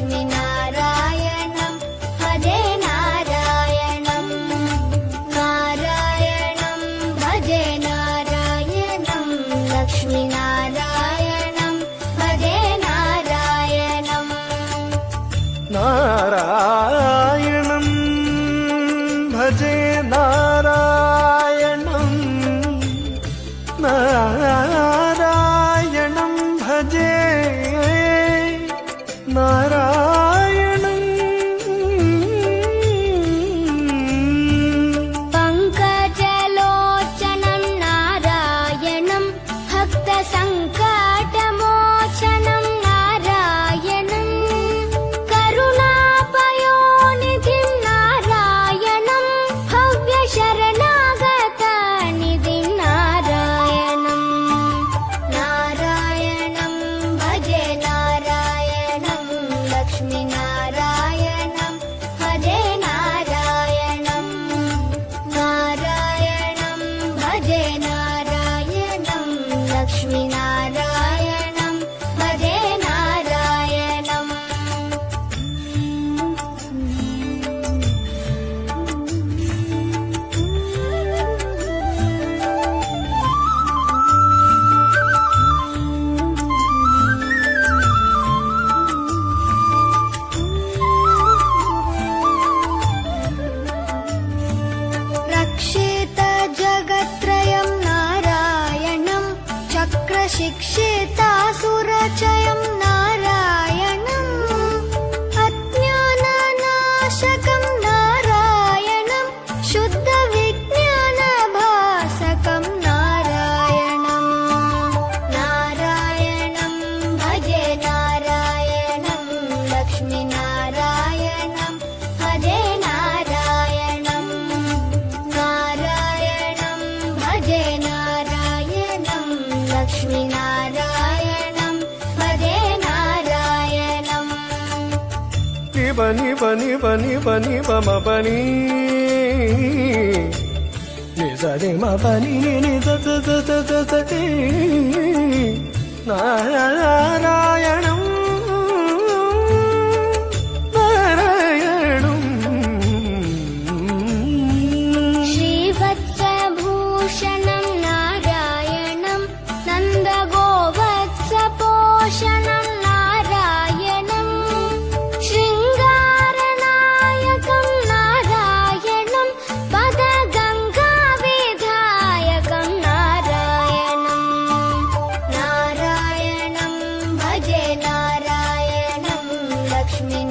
लक्ष्मीनारायणं भजे नारायणं नारायणं भजे नारायणं लक्ष्मीनारायणं भजे नारायणं नारायणं भजे नारायणं नारायणं भजे नारायणं पङ्कजलोचनं नारायणं भक्तसङ्कटमोचनं नारायणं करुणापयोनिधिं नारायणं भव्यशरणागतनिधिं नारायणं नारायणं भजे नारायणं लक्ष्मीनारायणं भजे नारायणं नारायणं भजे नारायणं लक्ष्मीनारायणं भजे नारायणम् रक्षित जगत्त्रयं नारायणं चक्रशिक्षितासुरचयं नारायणम् अज्ञाननाशकं नारायणं शुद्धविज्ञानभासकं नारायणं नारायणं भजे नारायणं लक्ष्मीनारायणं भजे नारायणं नारायणं भजे नारायणं लक्ष्मीनारायणं भजे नारायणम् निबनि बनि बनि बनि बम बनि निजनि म बनि नि the the the the the the ति नारायणं श्रीवत्सभूषणं नारायणं नन्दगोवत्सपोषणं नारायणं शृङ्गारनायकं नारायणं पदगङ्गाविधायकं नारायणं नारायणं भजे नारायणं लक्ष्मी